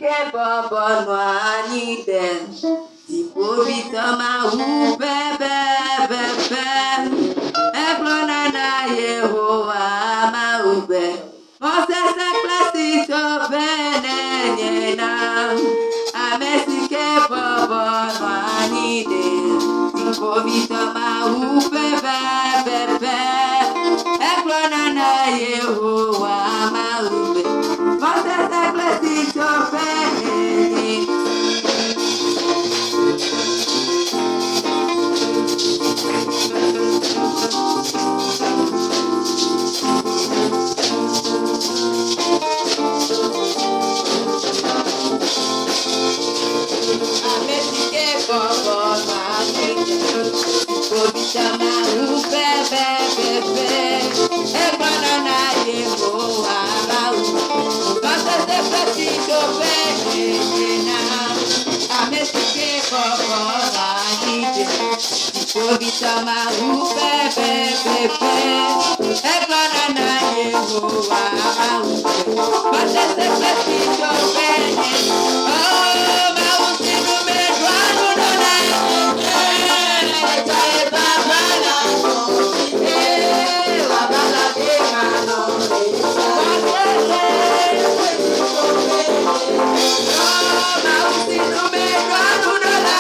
ke bobo nwani den. Tipovi tama ubebe bebe. Eklona na Yehowa ma ube. Moses eklasito benenye Amesike bobo nwani den. Tipovi tama ubebe bebe. Eklona na Yehowa ma ube. Moses eklasito benenye. Sama upe pepe eklana na Yehowa mate se petito bene oh ma usinu me dwanu no na tae baba na wa bala de mano oh ma usinu me dwanu no na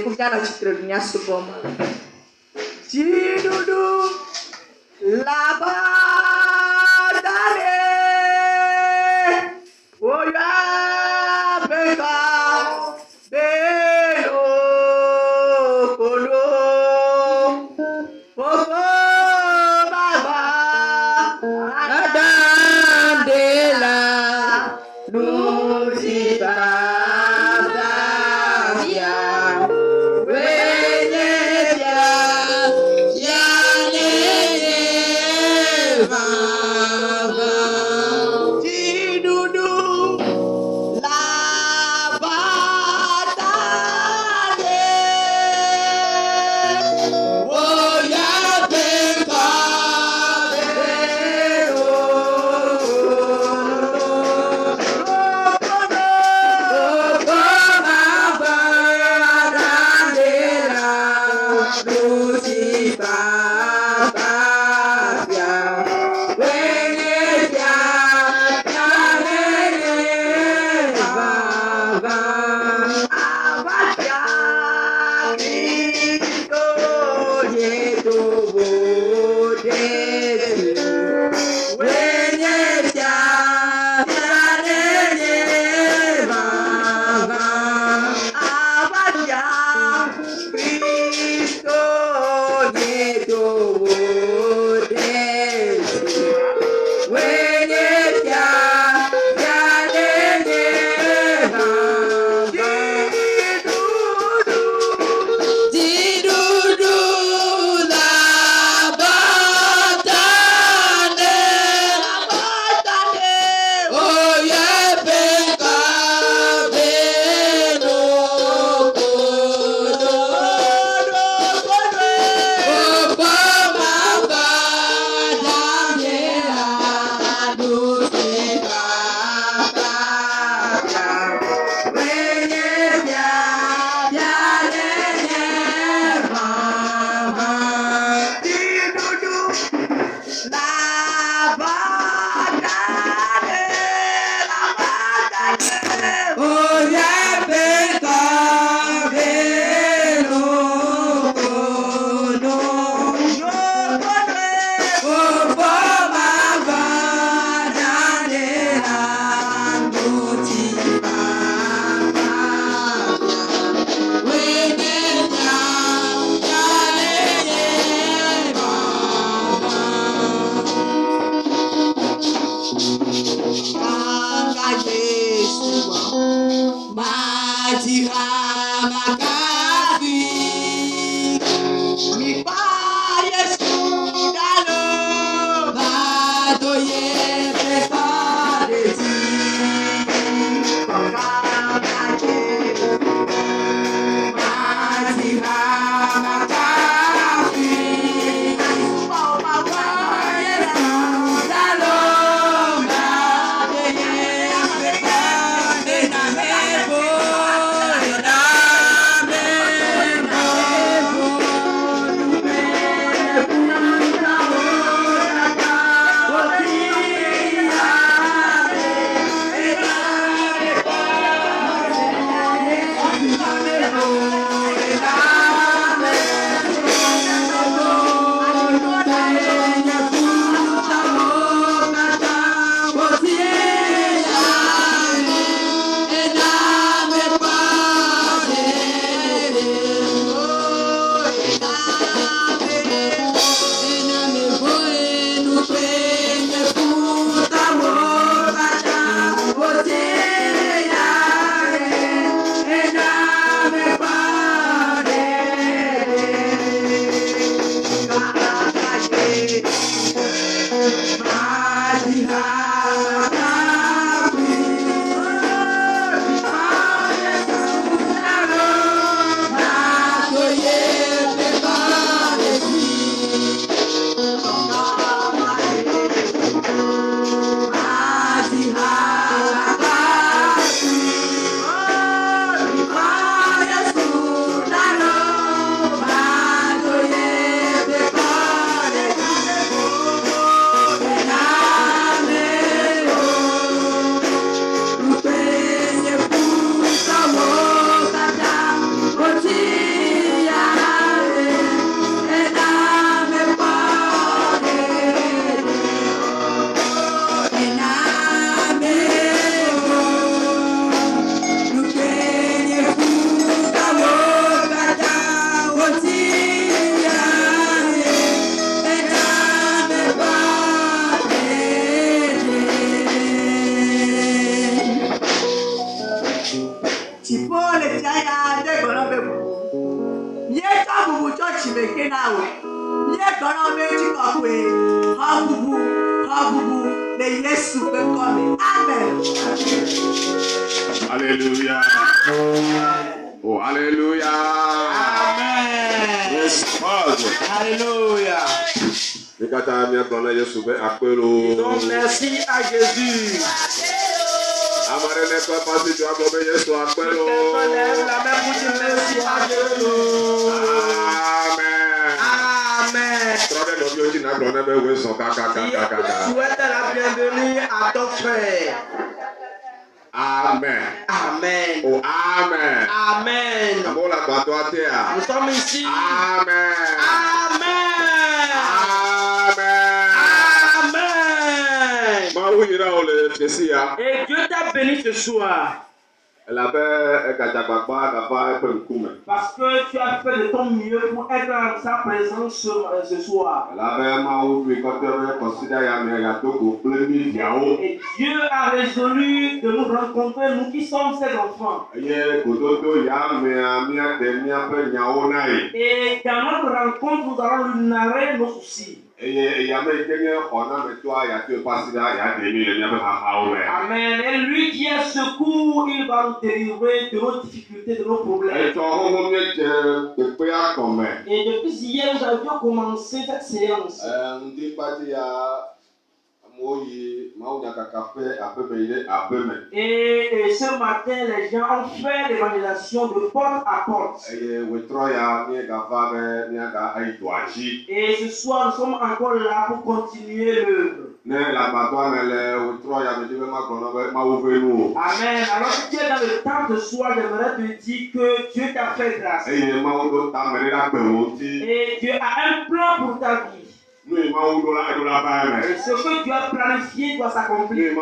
Kuja chitra dunia suboma. Jidudu laba dale. Oya beka belo kolo. Popo baba adandela luciba. Habubu church meke na we. Ye kono meji kokwe. Habubu le Yesu be come. Amen. Alléluia. Oh, alléluia. Amen. Yes, Father. Alléluia. Donc, merci à Jésus. Amaré n'est pas parti, tu as gommé Yesu Akpelo. Lève la main pour dire merci à Jésus. Amen. Amen. Souhaite la bienvenue à ton frère. Amen. Amen. Oh, amen. Amen. Nous sommes ici. Amen. Amen. Amen. Amen. Et Dieu t'a béni ce soir. Parce que tu as fait de ton mieux pour être dans sa présence ce soir. Et Dieu a résolu de nous rencontrer, nous qui sommes ses enfants. Et dans notre rencontre, nous allons lui narrer nos soucis. Amen. Et lui qui est secours, il va nous délivrer de nos difficultés, de nos problèmes. Et depuis hier, nous avions commencé cette séance. Et ce matin, les gens ont fait l'évangélisation de porte à porte. Et ce soir, nous sommes encore là pour continuer l'œuvre. Amen. Alors que tu es dans le temps de soir, j'aimerais te dire que Dieu t'a fait grâce. Et Dieu a un plan pour ta vie. Et ce que Dieu a planifié doit s'accomplir. Ce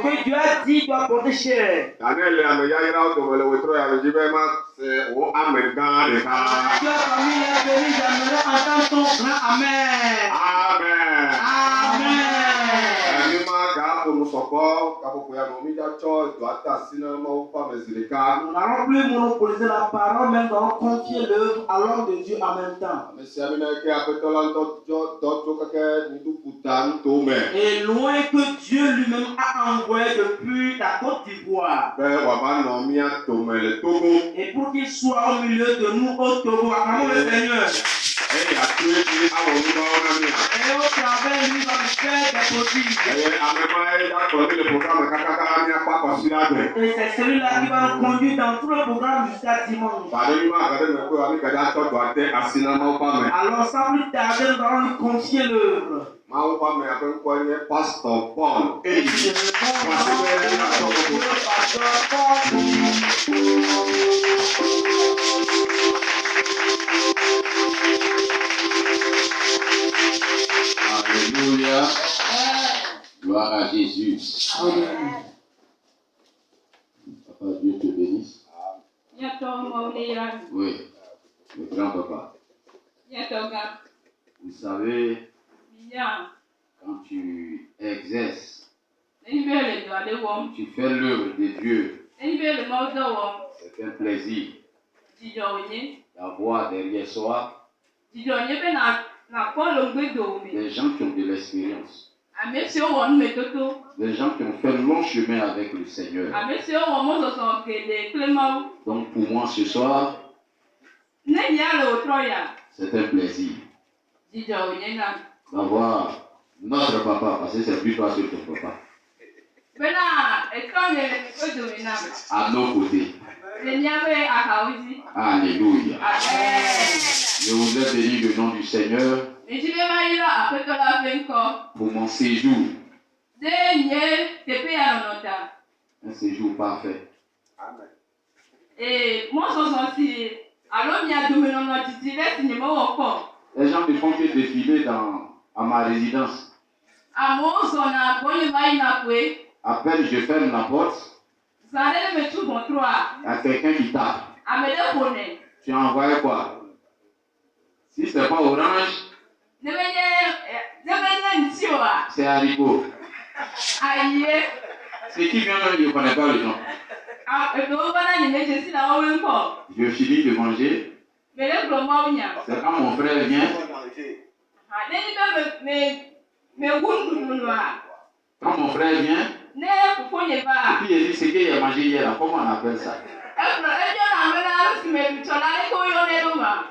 que Dieu a dit doit porter chair. Dieu a permis les bénis, j'aimerais entendre ton grand Amen. Amen. Amen. Nous n'allons plus monopoliser la parole, mais nous allons confier l'œuvre à l'homme de Dieu en même temps. Et loin que Dieu lui-même a envoyé depuis la Côte d'Ivoire. Et pour qu'il soit au milieu de nous au Togo, acclamons le Seigneur. Et au travers lui va faire des prodiges. Et c'est celui-là qui va nous conduire dans tout le programme jusqu'à dimanche. Alors sans plus tarder, nous allons lui confier l'œuvre. Pasteur Paul. Alléluia. Gloire à Jésus. Amen. Papa, Dieu te bénisse. Oui, le grand-papa. Vous savez, quand tu exerces, quand tu fais l'œuvre de Dieu, c'est un plaisir d'avoir derrière soi des gens qui ont de l'expérience. Des gens qui ont fait un long chemin avec le Seigneur. Donc pour moi ce soir, c'est un plaisir d'avoir notre papa, parce que c'est plus toi que ton papa, à nos côtés. Alléluia. Je voudrais bénir le nom du Seigneur pour mon séjour. Un séjour parfait. Amen. Et moi, Les gens ne font que défiler à ma résidence. À peine je ferme la porte, il y a quelqu'un qui tape. Tu as envoyé quoi? Si c'est pas orange, c'est haricot. C'est qui vient même, je ne connais pas les gens. Je finis de manger, C'est quand mon frère vient. Quand mon frère vient, et puis il dit ce qu'il a mangé hier, là, comment on appelle ça?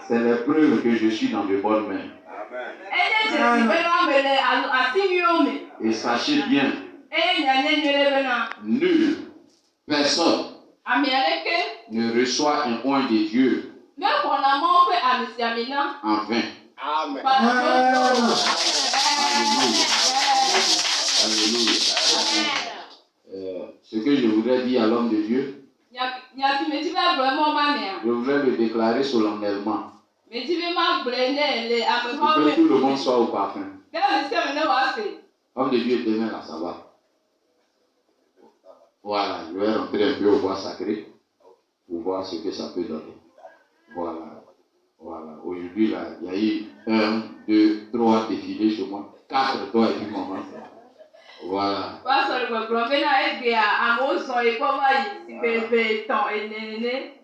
C'est la preuve que je suis dans de bonnes mains. Et sachez bien, nul, personne ne reçoit un oint de Dieu en vain. Amen. Alléluia. Ce que je voudrais dire à l'homme de Dieu, je voudrais le déclarer solennellement. Que tout le monde soit au parfum. Homme de Dieu, demain là, ça va. Voilà, je vais rentrer un peu au bois sacré pour voir ce que ça peut donner. Voilà. Aujourd'hui, là, il y a eu 1, 2, 3 défilés chez moi. 4 toi et puis maman. Voilà.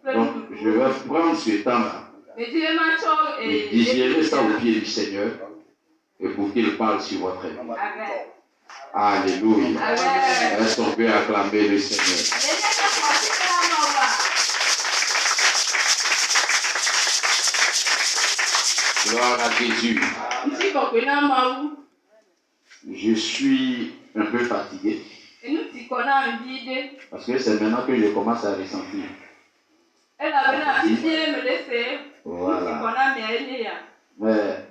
Donc, je vais prendre ce temps-là et digérer ça au pied du Seigneur et pour qu'il parle sur votre vie. Alléluia. Est-ce qu'on peut acclamer le Seigneur? Gloire à Jésus. Je suis un peu fatigué. Parce que c'est maintenant que je commence à ressentir. Voilà. Mais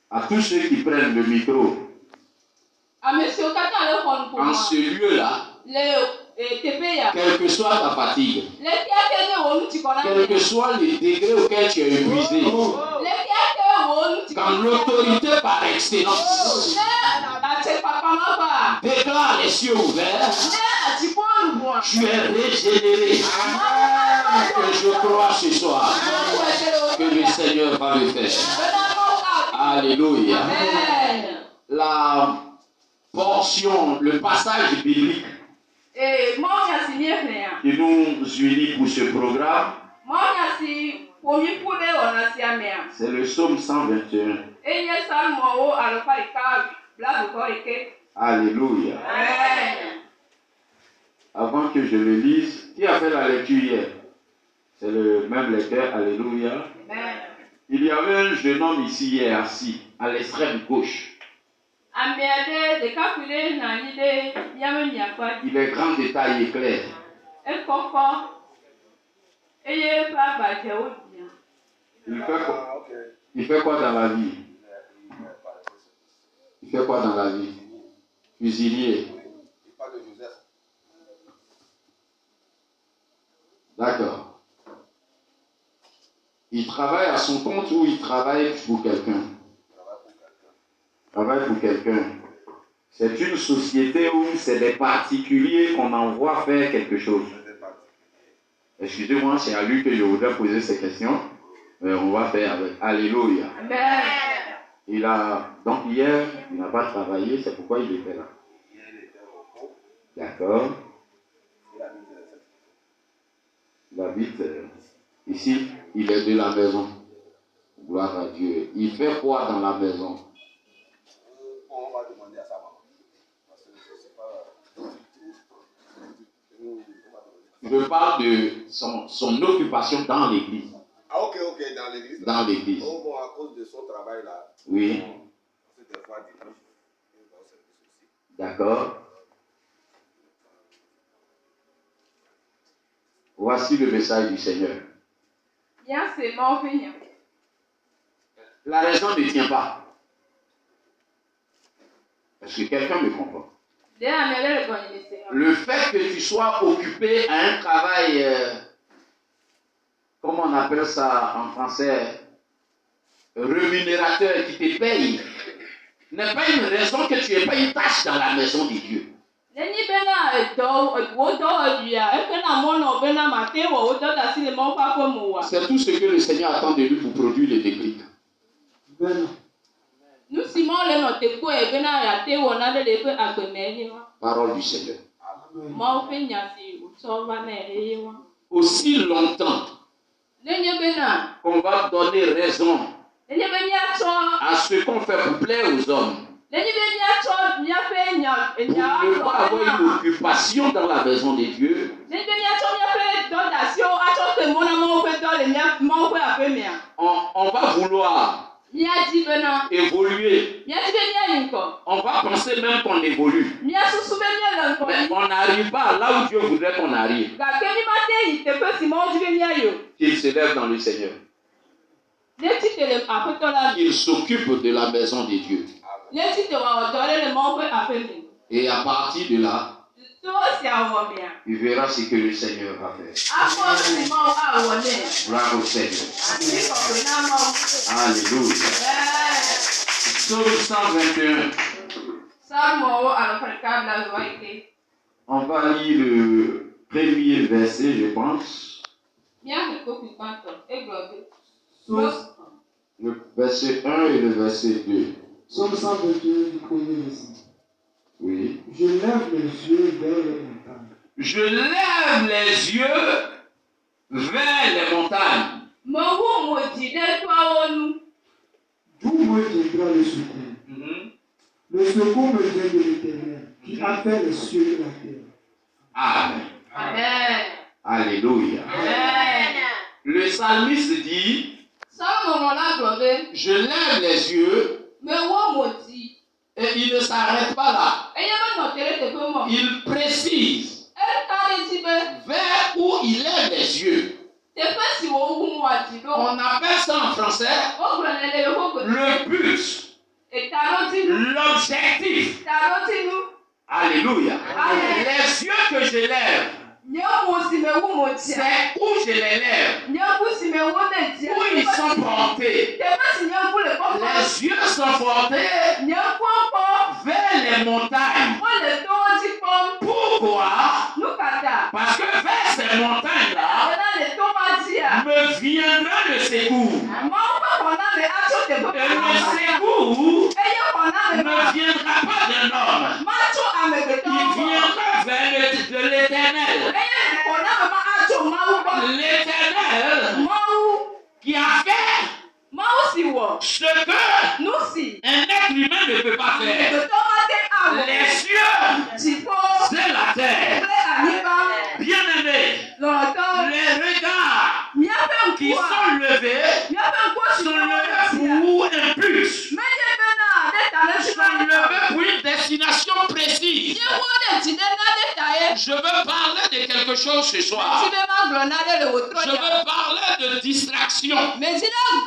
à tous ceux qui prennent le micro, en ce lieu-là, quelle que soit ta fatigue, quel que soit le degré auquel tu es épuisé, quand l'autorité par excellence déclare les cieux ouverts, tu es régénéré. Et je crois ce soir que le Seigneur va le faire. Alléluia. La portion, le passage biblique qui nous unit pour ce programme, c'est le psaume 121. Alléluia. Avant que je le lise, qui a fait la lecture hier? C'est le même lecteur. Alléluia. Il y avait un jeune homme ici hier assis à l'extrême gauche. Il est grand de taille et clair. Il fait quoi dans la vie? Il fait quoi dans la vie? Cuisinier. D'accord. Il travaille à son compte ou il travaille pour quelqu'un? Il travaille pour quelqu'un. C'est une société où c'est des particuliers qu'on envoie faire quelque chose. Excusez-moi, c'est à lui que je voudrais poser ces questions. Mais on va faire avec. Alléluia. Amen. Donc hier, il n'a pas travaillé, c'est pourquoi il était là. D'accord. Il habite ici, il est de la maison. Gloire à Dieu. Il fait quoi dans la maison? On va demander à sa maman. Parce que je ne sais pas. Je parle de son occupation dans l'église. Ah, ok, dans l'église. Dans l'église. Oh, bon, à cause de son travail là. Oui. C'était fois dimanche. D'accord. Voici le message du Seigneur. La raison ne tient pas. Est-ce que quelqu'un me comprend? Le fait que tu sois occupé à un travail, comment on appelle ça en français, rémunérateur qui te paye, n'est pas une raison que tu n'aies pas une tâche dans la maison de Dieu. C'est tout ce que le Seigneur attend de lui pour produire le déclic. Parole du Seigneur. Aussi longtemps qu'on va donner raison à ce qu'on fait pour plaire aux hommes. Pour ne pas avoir une occupation dans la maison de Dieu. On va vouloir évoluer. On va penser même qu'on évolue. Mais on n'arrive pas là où Dieu voudrait qu'on arrive. Qu'il se lève dans le Seigneur. Qu'il s'occupe de la maison de Dieu. Et à partir de là, il verra ce que le Seigneur va faire. Gloire au Seigneur. Alléluia. Psaume 121. On va lire le premier verset, je pense. Le verset 1 et le verset 2. Psaume 121 du premier verset. Oui. Je lève les yeux vers les montagnes. Je lève les yeux vers les montagnes. D'où me viendra le secours? Le secours me vient de l'Éternel, qui a fait les cieux et la terre. Amen. Amen. Alléluia. Amen. Le psalmiste dit, je lève les yeux, et il ne s'arrête pas là. Il précise vers où il lève les yeux. On appelle ça en français le but, l'objectif. Alléluia. Les yeux que je lève, c'est où je les lève, où ils sont portés. Les yeux sont portés vers les montagnes. Pourquoi? Parce que vers ces montagnes-là me viendra le secours. Et le secours ne viendra pas d'un homme. Il viendra de l'Éternel. L'Éternel qui a fait ce que un être humain ne peut pas faire. Les cieux, c'est la terre. Bien-aimés, les regards qui sont levés pour un but, sont levés pour une destination précise. Je veux parler de quelque chose ce soir. Je veux parler de distraction.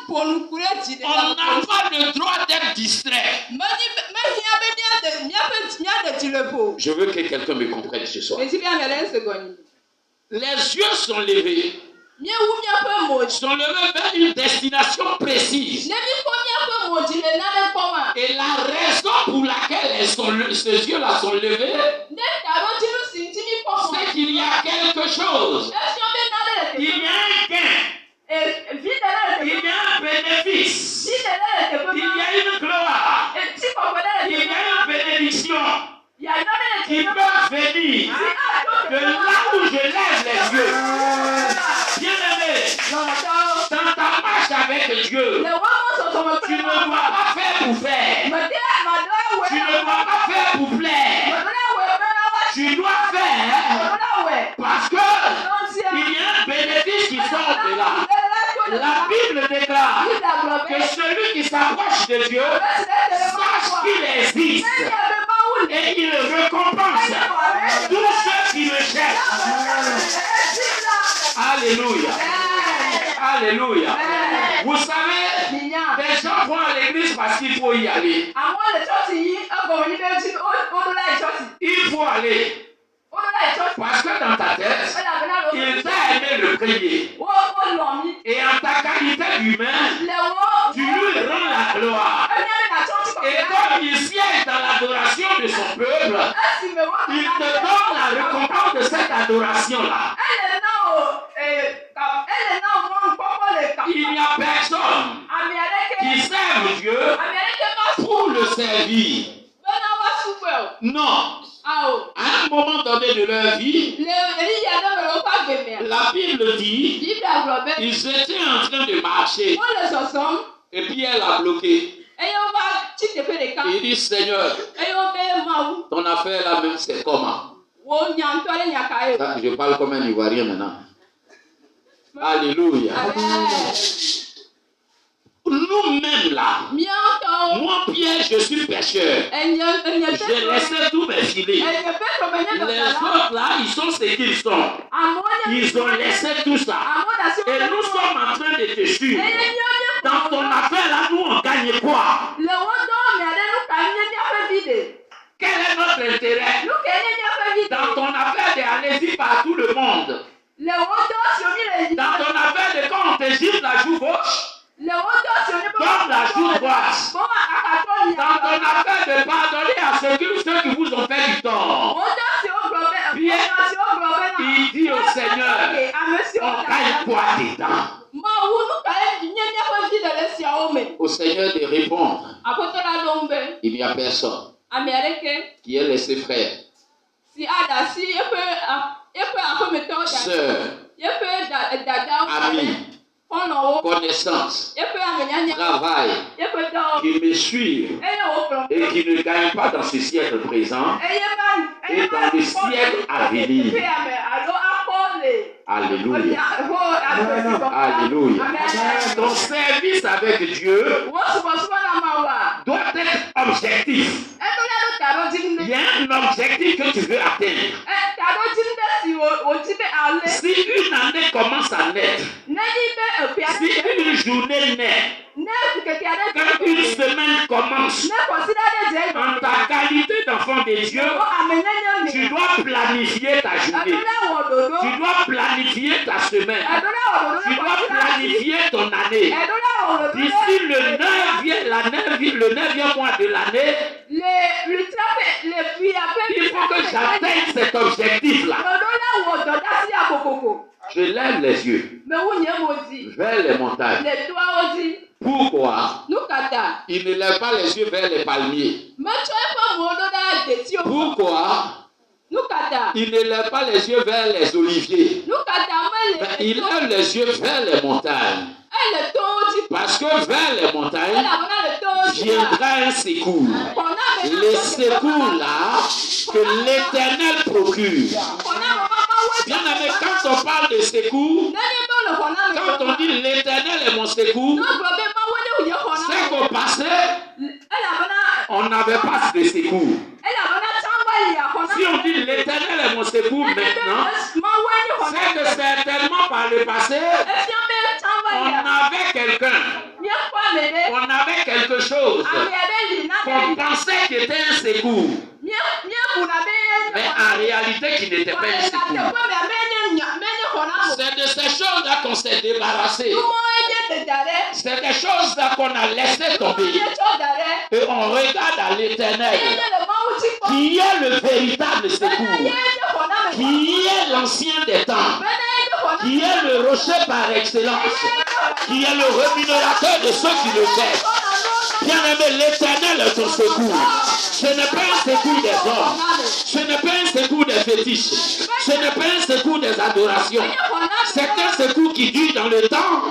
On n'a pas le droit d'être distrait. Je veux que quelqu'un me comprenne ce soir. Les yeux sont levés. Sont levés vers une destination précise. Et la raison pour laquelle ces yeux-là sont levés, c'est qu'il y a quelque chose. Il y a un gain. Il y a un bénéfice. Il y a une gloire. Il y a une bénédiction qui peut venir de là où je lève les yeux. Bien-aimé, dans ta marche avec Dieu, tu ne dois pas faire pour faire. Tu ne dois pas faire pour plaire. Tu dois faire parce que il y a un bénéfice qui sort de là. La Bible déclare que celui qui s'approche de Dieu sache qu'il existe et il récompense tous ceux qui le cherchent. Alléluia. Alléluia. Vous savez, les gens vont à l'église parce qu'il faut y aller. Il faut aller. Parce que dans ta tête, il t'a aimé le prier. Et en ta qualité d'humain, tu lui rends la gloire. Et comme il siège dans l'adoration de son peuple, il te donne la récompense de cette adoration-là. Il n'y a personne qui serve Dieu pour le servir. Non. À un moment donné de leur vie, La Bible dit, Biblia gblɔ be ils étaient en train de marcher. wole zɔzɔm Et puis elle a bloqué. eye wova tsi teƒe ɖeka Il dit, Seigneur, eye wobe Mawu ton affaire là même, c'est comment? wo nya ŋutɔ ɖe nya ka ye o. Ça, je parle comme un Ivoirien maintenant. Alléluia. Amen. Nous-mêmes là, Míawo moi Pierre, je suis pécheur. enye J'ai laissé tous mes filets. Petro be nye Les dɔdala. autres là, ils sont ce qu'ils sont. Amewo nye Ils ont laissé tout ça. amewo ɖe asi Et nous sommes en train de te suivre. eye míawo Dans ton affaire là, nous on gagne quoi? le wo dɔ mia ɖe nu ka nye míaƒe vi ɖe. Quel est notre intérêt? Nu ke nye míaƒe vi Dans ɖe. ton affaire de aller-y par tout le monde. Le wo dɔ si mi le yi. Dans ton affaire de quand on te gifle la joue gauche. Le wo dɔ si mi Comme la joue droite. Bon akatɔ mi. Dans ton affaire de pardonner à ceux qui vous ont fait du tort. Wo dɔ si wo gblɔ be Pierre, si wo gblɔ be na. Il dit au Seigneur, Ame si wo on gagne quoi dedans? Mawu nu ka nye míaƒe vi ɖe le siawo me. Au Seigneur de répondre, Aƒetɔ la ɖo ŋu be il n'y a personne ame aɖeke qui ait laissé frère, si aɖe asi eƒe aƒemetɔwo da sœur, yeƒe dadawo ami, xɔlɔwo connaissance, yeƒe amenyanya travail, yeƒe dɔwo qui me suivent eye wokplɔ et qui ne gagnent pas dans ce siècle présent et dans le siècle à venir. eye ame alo akpɔ le. Alléluia. Alléluia. Ton service avec Dieu Wo subɔsubɔ na Mawua. doit être objectif. Ɛtɔlia ɖo ta ɖo dzi Il y a un objectif que tu veux atteindre. ta ɖo dzi ɖe si wòdzi be ale. Si une année commence à naître, Nenyi be eƒe si aɖe une journée naît, ne keke aɖe quand une semaine commence, ne kɔsi ɖe dze en ta qualité d'enfant de Dieu, wo amenyenye tu me. dois planifier ta journée. Ɛtɔlia wɔ ɖoɖo. Tu dois planifier ta semaine. Ɛtɔlia wɔ ɖoɖo Tu ne dois kɔsi ɖe asi. planifier ton année. Ɛtɔlia wɔ ɖoɖo D'ici ne le 9e mois de l'année, le lutraƒe le fia ƒe. il faut que j'atteigne cet objectif-là. Ɖoɖo la wɔ dɔ ɖe asi akokoko. Je lève les yeux Me wu nye mo dzi. vers les montagnes. Le toawo dzi. Pourquoi Nu ka ta? il ne lève pas les yeux vers les palmiers? Metsɔ eƒe mo ɖo ɖe detiwo. Pourquoi Nu ka ta? il ne lève pas les yeux vers les oliviers? Nu ka ta Mais mele. il lève les yeux vers les montagnes. Le towo dzi. Parce que vers les montagnes Elabena le towo dzi. viendra un secours. Kɔna me. Les secours là que l'Éternel procure. Kɔna me papa wo. Bien aimé, quand on parle de secours, Nenye be le kɔna me. quand on dit l'Éternel est mon secours, Ne gblɔ be mawo nye wòye kɔna c'est me. qu'au passé, Elabena. on n'avait pas de secours. Elabena tsangba lia kɔna. Si on dit l'Éternel est mon secours maintenant, Mawo nye kɔna. c'est que certainement par le passé, Efia be tsangba on lia. avait quelqu'un, Míekpɔ ame ɖe. on avait quelque chose Ame aɖe li qu'on nane li. pensait qui était un secours, Míebuna be. mais en réalité qui n'était pas un secours. C'est de ces choses-là qu'on s'est débarrassé. C'est des choses-là qu'on a laissé tomber. Et on regarde à l'Éternel, qui est le véritable secours, qui est l'ancien des temps, qui est le rocher par excellence, qui est le rémunérateur de ceux qui le cherchent. Bien-aimé, l'Éternel est ton secours. Ce n'est pas un secours des hommes. Ce n'est pas un secours des fétiches. Ce n'est pas un secours des adorations. C'est un secours qui dure dans le temps,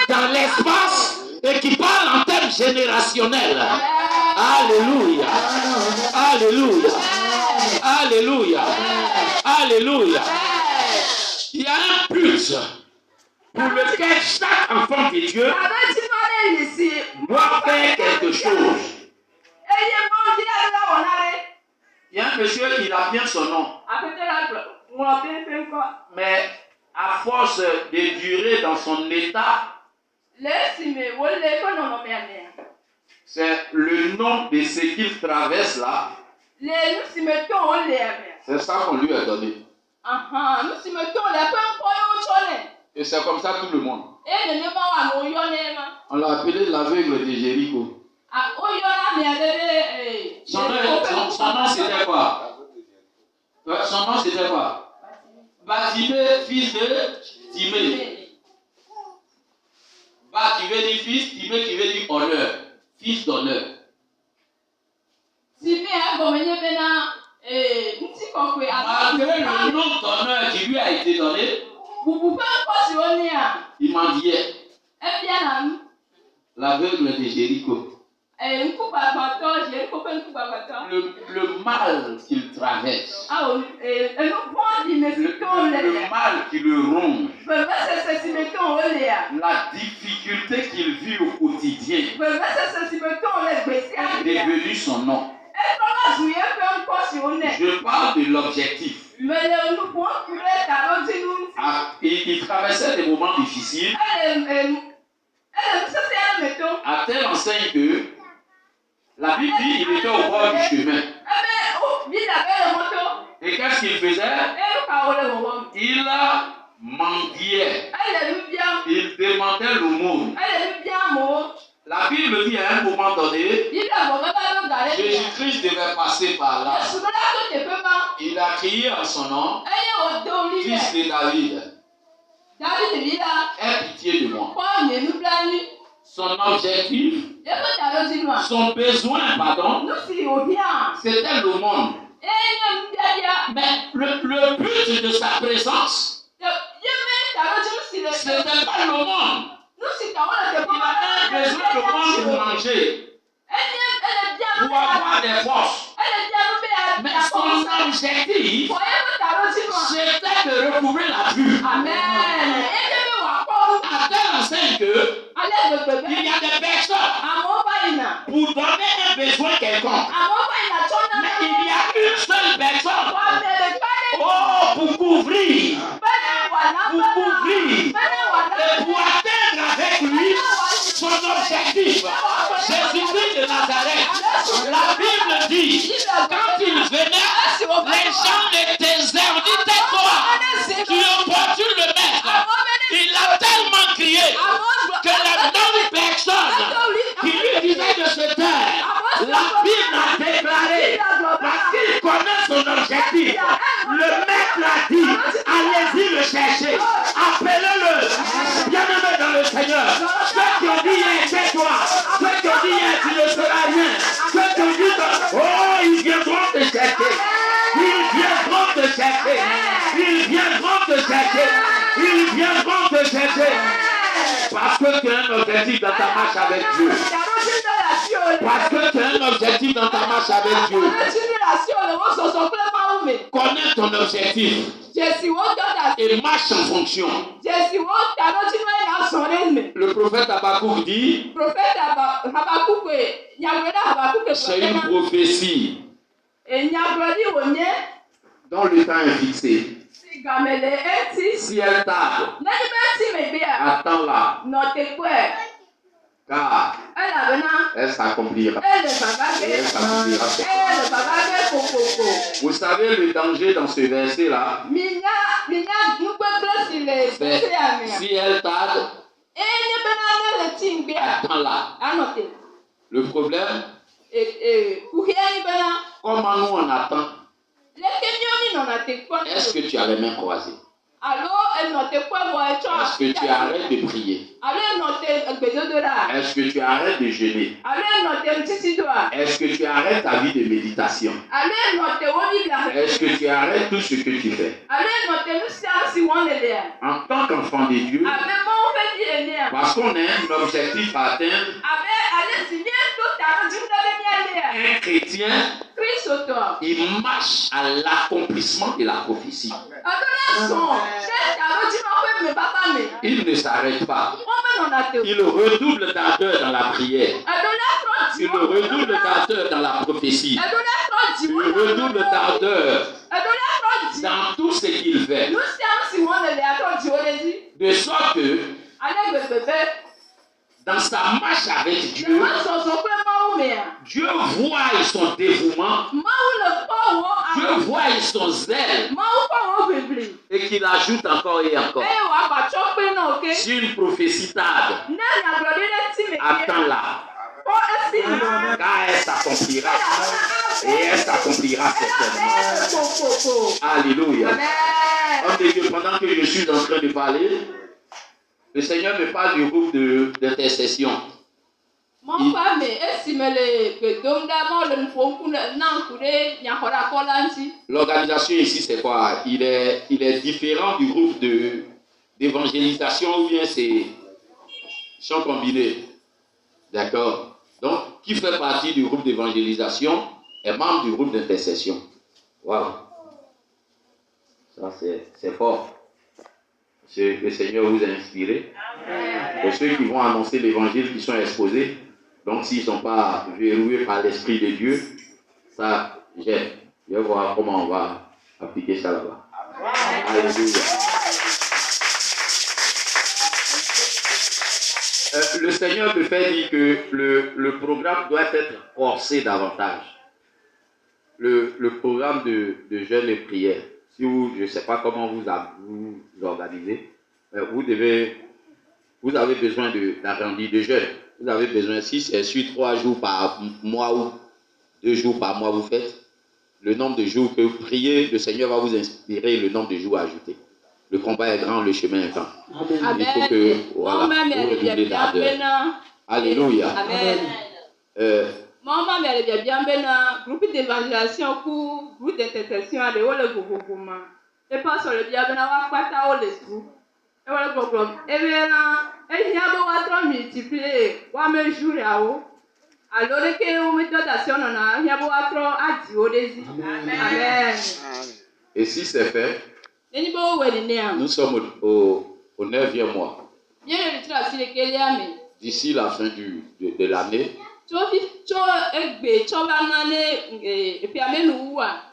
dans l'espace et qui parle en termes générationnels. Alléluia. Alléluia. Alléluia. Alléluia. Il y a un but pour lequel chaque enfant de Dieu doit faire quelque chose. Il y a un monsieur, il a bien son nom. Mais à force de durer dans son état, c'est le nom de ce qu'il traverse là. C'est ça qu'on lui a donné. Et c'est comme ça tout le monde. On l'a appelé l'aveugle de Jéricho. Son nom c'était quoi? Son nom c'était quoi? Bartimée, fils de Timée. Bar qui veut dire fils, Timée qui veut dire honneur. Fils d'honneur. Malgré le nom d'honneur qui lui a été donné, Vous pouvez encore sur le nez. Il m'a dit, Et bien, l'aveugle de Jéricho, une coupe à bâton, j'ai une coupe à bâton. le mal qu'il traverse, Ah, et nous prenons des mettons le mal qui le ronge, la difficulté qu'il vit au quotidien est devenu son nom. Je parle de l'objectif. Il traversait des moments difficiles à telle enseigne que la Bible dit qu'il était au bord du chemin. Et qu'est-ce qu'il faisait? Il mendiait. Il demandait l'aumône. La Bible dit à un moment donné, Jésus-Christ devait passer par là. Il a crié en son nom, fils de David, aie pitié de moi. Son objectif, son besoin, pardon, c'était l'aumône. Mais le but de sa présence, c'était pas l'aumône. Il avait besoin de l'aumône pour manger, pour avoir des forces. Mais son objectif, c'était de recouvrir la vue. Amen. À telle enseigne que il y a des personnes pour donner un besoin quelconque. Mais il y a une seule personne pour couvrir. Et pour atteindre avec lui son objectif. Jésus-Christ de Nazareth. La Bible dit, quand il venait, les gens l'étaient dit, tais-toi, tu importunes le maître. Il a tellement crié que la même personne qui lui disait de se taire, la Bible a déclaré, parce qu'il connaît son objectif, le maître a dit, allez-y le chercher, appelez-le, bien-aimé dans le Seigneur. Ceux qui ont dit hier, tais-toi, ceux qui ont dit hier, tu ne seras rien, ceux qui ont dit, oh, ils viendront te chercher, ils viendront te chercher, ils viendront te chercher, ils viendront te chercher. Parce que tu as un objectif dans ta marche avec Dieu. Parce que tu as un objectif dans ta marche avec Dieu. Connais ton objectif et marche en fonction. Le prophète Habakkuk dit, c'est une prophétie dont le temps est fixé. Si elle tarde, attends-la, car elle s'accomplira. Elle s'accomplira. Vous savez le danger dans ce verset-là, c'est si elle tarde, attends-la. Le problème, comment nous on attend? Est-ce que tu as les mains croisées? Est-ce que tu arrêtes de prier? Est-ce que tu arrêtes de jeûner? Est-ce que tu arrêtes ta vie de méditation? Est-ce que tu arrêtes tout ce que tu fais? En tant qu'enfant de Dieu, parce qu'on a un objectif à atteindre, un chrétien, il marche à l'accomplissement de la prophétie. Il ne s'arrête pas. Il redouble d'ardeur dans la prière. Il redouble d'ardeur dans la prophétie. Il redouble d'ardeur dans tout ce qu'il fait. De sorte que dans sa marche avec Dieu, Dieu voit son dévouement, Dieu voit son zèle, et qu'il ajoute encore et encore. Si une prophétie tarde, attends-la, car elle s'accomplira, et elle s'accomplira certainement. Alléluia. Homme de Dieu, pendant que je suis en train de parler, le Seigneur me parle du groupe d'intercession. L'organisation ici, c'est quoi? Il est différent du groupe d'évangélisation ou bien c'est chant combiné. D'accord? Donc, qui fait partie du groupe d'évangélisation est membre du groupe d'intercession. Waouh! Ça, c'est fort. Le Seigneur vous a inspiré. Et ceux qui vont annoncer l'évangile, qui sont exposés, donc s'ils ne sont pas verrouillés par l'Esprit de Dieu, ça gêne. Je vais voir comment on va appliquer ça là-bas. Alléluia. Le Seigneur me fait dire que le programme doit être corsé davantage. Le programme de jeûne et prière. Si vous, je ne sais pas comment vous organisez, vous avez besoin d'arrondir de jeûne. Vous avez besoin, si c'est sur 3 jours par mois ou 2 jours par mois vous faites, le nombre de jours que vous priez, le Seigneur va vous inspirer le nombre de jours à ajouter. Le combat est grand, le chemin est grand. Amen. Il faut que, voilà, vous redoublez d'ardeur. Alléluia. Amen. Maman, mais elle est bien groupe d'évangélisation, groupe d'intercession, elle est où le gouvernement. Et pas sur le diable, on va pas ta les trous. Et voilà le problème. Et bien, il y a beau être multiplié, ou à me jurer à haut. Alors que vous mettez d'action, il y a beau être à Dieu des Amen. Et si c'est fait, nous sommes au 9e mois. D'ici la fin de l'année,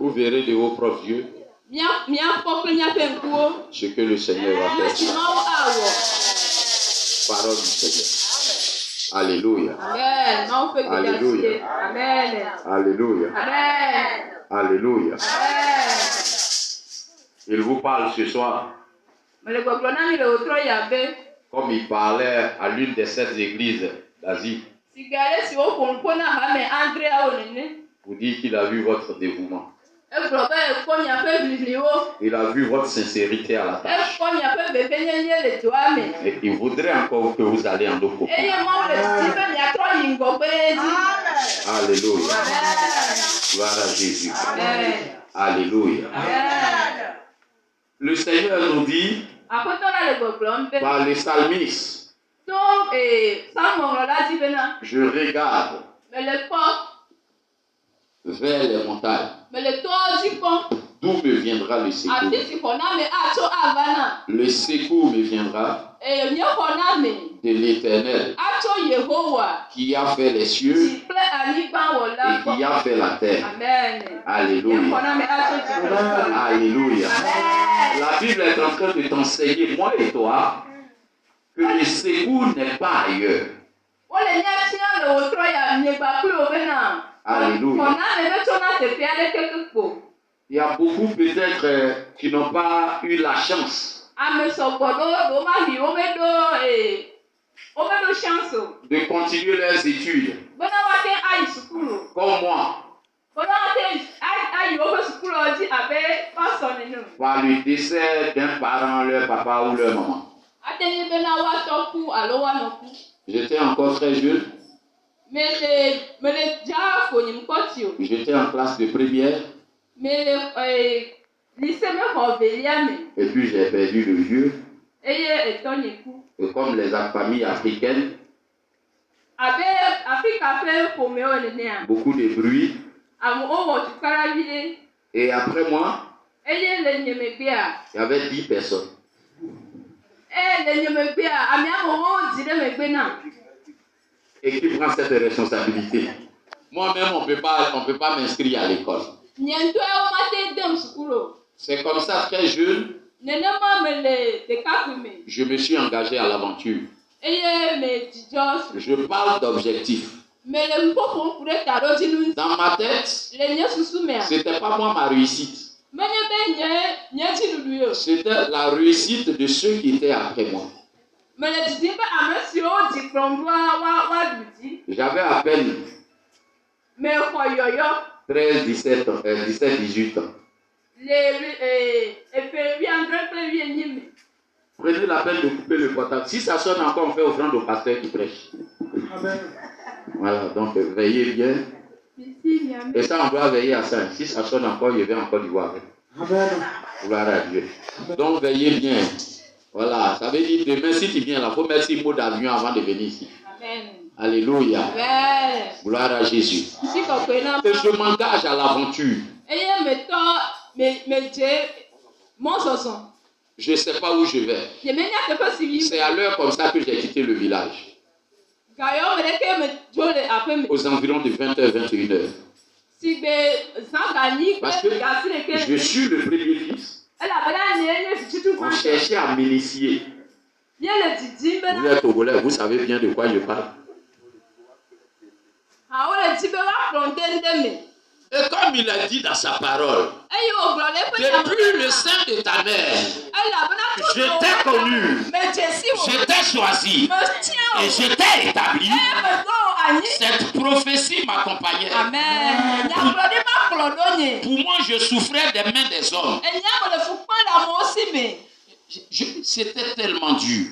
vous verrez de vos propres yeux ce que le Seigneur va faire. Parole du Seigneur. Alléluia. Amen. Alléluia. Amen. Alléluia. Amen. Alléluia. Amen. Il vous parle ce soir comme il parlait à l'une des 7 églises d'Asie. Vous dites qu'il a vu votre dévouement. Il a vu votre sincérité à la tâche. Et il voudrait encore que vous alliez en eau profonde. Alléluia. Gloire à Jésus. Alléluia. Le Seigneur nous dit par les psalmistes, je regarde vers les montagnes. D'où me viendra le secours? Le secours me viendra de l'Éternel qui a fait les cieux et qui a fait la terre. Alléluia. Alléluia. La Bible est en train de t'enseigner, moi et toi, que le secours n'est pas ailleurs. Alléluia. Il y a beaucoup peut-être qui n'ont pas eu la chance de continuer leurs études. Comme moi. Par le décès d'un parent, leur papa ou leur maman. J'étais encore très jeune. J'étais en classe de première. Et puis j'ai perdu le vieux. Et comme les familles africaines, beaucoup de bruit. Et après moi, il y avait 10 personnes. Et qui prend cette responsabilité? Moi-même, on ne peut pas m'inscrire à l'école. C'est comme ça, très jeune, je me suis engagé à l'aventure. Je parle d'objectifs. Dans ma tête, ce n'était pas moi ma réussite. C'était la réussite de ceux qui étaient après moi. J'avais à peine 13, 17, 18 ans. Prenez la peine de couper le portable. Si ça sonne encore, on fait offrande au pasteur qui prêche. Amen. Voilà, donc veillez bien. Et ça, on doit veiller à ça. Si ça sonne encore, je vais encore y voir. Amen. Gloire à Dieu. Donc veillez bien. Voilà, ça veut dire demain, si tu viens là, il faut mettre 6 mots d'avion avant de venir ici. Amen. Alléluia. Amen. Gloire à Jésus. Si kokona Et je m'engage à l'aventure. eye me je mon soson. Je ne sais pas où je vais. Je me nya teƒe si yi. C'est à l'heure comme ça que j'ai quitté le village. Gayo me deke me dzo le aƒe me. Aux environs de 20h, 21h. Si be zangani Parce que gasi le ke. je suis le premier fils. Elabena nye fitu On cherchait à m'initier. Nye le didi be Vous na. êtes Togolais, vous savez bien de quoi je parle. Ha o le di be wa plonde ndeme. Et comme il a dit dans sa parole, Eye o gblɔ le pe depuis le sein de ta mère, je t'ai connu, je t'ai choisi et je t'ai établi. Cette prophétie m'accompagnait. Amen. Pour moi, je souffrais des mains des hommes. C'était tellement dur.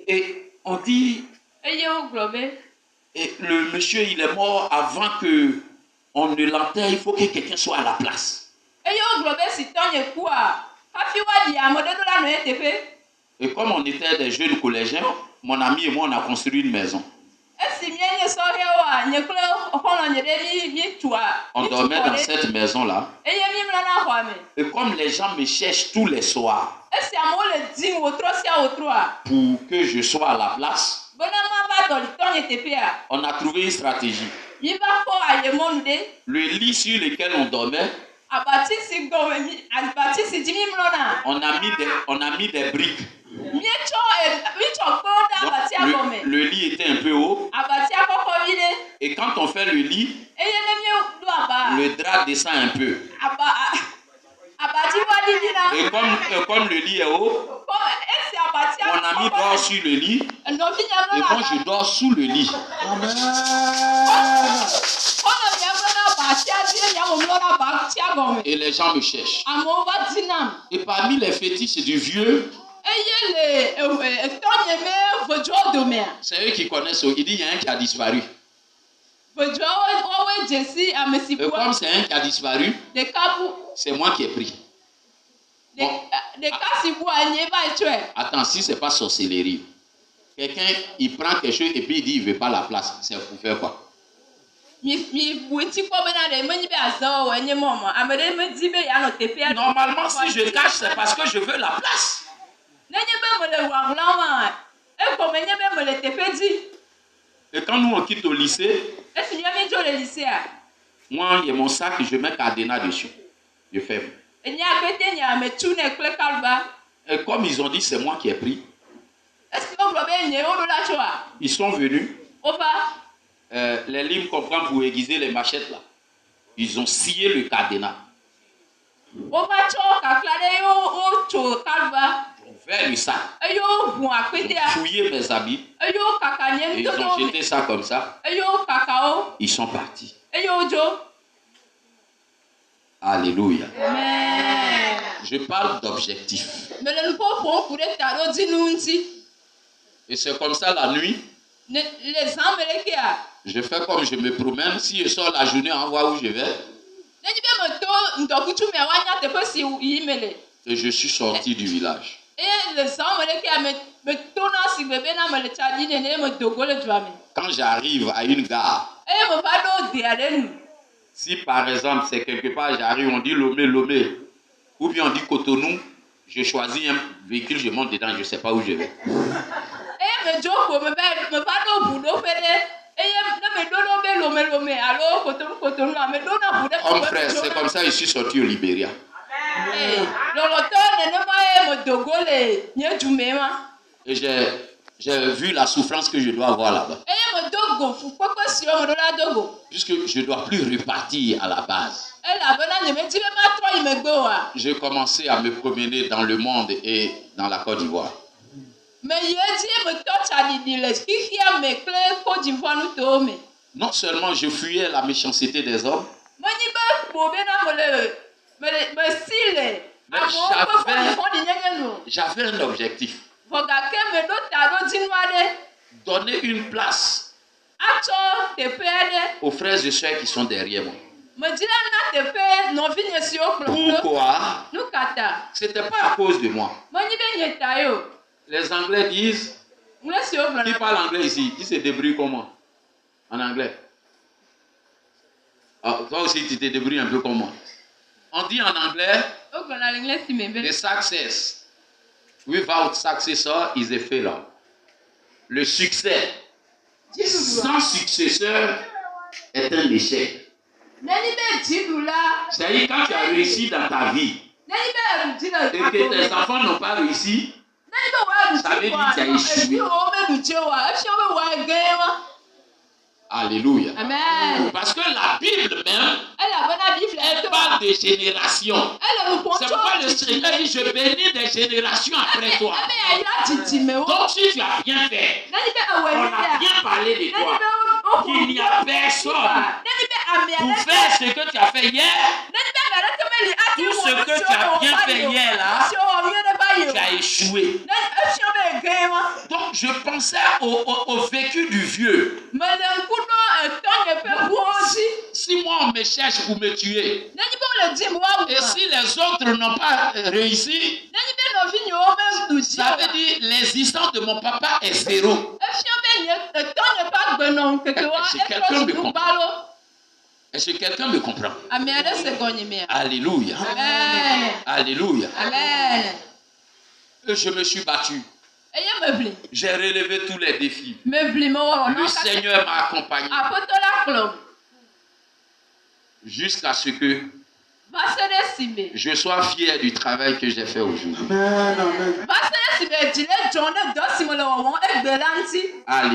Et on dit, et le monsieur, il est mort avant que on ne l'enterre. Il faut que quelqu'un soit à la place. Et comme on était des jeunes collégiens, mon ami et moi, on a construit une maison. On dormait dans cette maison-là. Et comme les gens me cherchent tous les soirs pour que je sois à la place, on a trouvé une stratégie. Le lit sur lequel on dormait, on a mis des briques. Donc, le lit était un peu haut. Et quand on fait le lit, le drap descend un peu. Et comme le lit est haut, mon ami dort sur le lit et moi je dors sous le lit. Et les gens me cherchent. Et parmi les fétiches du vieux, c'est eux qui connaissent. Il dit il y a un qui a disparu. Et comme c'est un qui a disparu, c'est moi qui ai pris. Bon. Attends, si c'est pas sorcellerie, quelqu'un il prend quelque chose et puis il dit il veut pas la place, c'est pour faire quoi? Normalement, si je cache, c'est parce que je veux la place. Et quand nous on quitte au lycée, moi il y a mon sac, je mets cadenas dessus. Je ferme. Et comme ils ont dit c'est moi qui ai pris, ils sont venus. Les limes qu'on prend pour aiguiser les machettes là, ils ont scié le cadenas. Vers le sac. Ils ont fouillé mes habits. Et ils ont jeté ça comme ça. Ils sont partis. Alléluia. Amen. Je parle d'objectif. Et c'est comme ça la nuit. Je fais comme je me promène. Si je sors la journée, on voit où je vais. Et je suis sorti du village. Quand j'arrive à une gare, si par exemple c'est quelque part, j'arrive, on dit Lomé, ou bien on dit Cotonou, je choisis un véhicule, je monte dedans, je ne sais pas où je vais. Comme frère, c'est comme ça que je suis sorti au Libéria. Et j'ai vu la souffrance que je dois avoir là-bas. Puisque je ne dois plus repartir à la base. J'ai commencé à me promener dans le monde et dans la Côte d'Ivoire. Non seulement je fuyais la méchanceté des hommes, mais j'avais un objectif. Donner une place aux frères et sœurs qui sont derrière moi. Pourquoi? Nous kata. C'était pas à cause de moi. Les Anglais disent, qui parle anglais ici, qui se débrouille comment? En anglais. Ah, toi aussi, tu te débrouilles un peu comme moi. On dit en anglais, the success without successor is a failure. Le succès sans successeur est un échec. C'est-à-dire quand tu as réussi dans ta vie et que tes enfants n'ont pas réussi, ça veut dire que tu as échoué. Alléluia. Amen. Parce que la Bible même, elle parle des générations. C'est pourquoi le Seigneur dit, je bénis des générations après toi. Donc si tu as bien fait, on a bien parlé de toi. Il n'y a personne pour faire ce que tu as fait hier. Tout ce que tu as bien fait hier là, tu as échoué. Donc je pensais au vécu du vieux. Si moi on me cherche pour me tuer, et si les autres n'ont pas réussi, ça veut dire l'existence de mon papa est zéro. Est-ce que quelqu'un me comprend? Alléluia. Amen. Alléluia. Amen. Et je me suis battu. J'ai relevé tous les défis. Le Seigneur m'a accompagné jusqu'à ce que je sois fier du travail que j'ai fait aujourd'hui. Amen. Amen. Alléluia.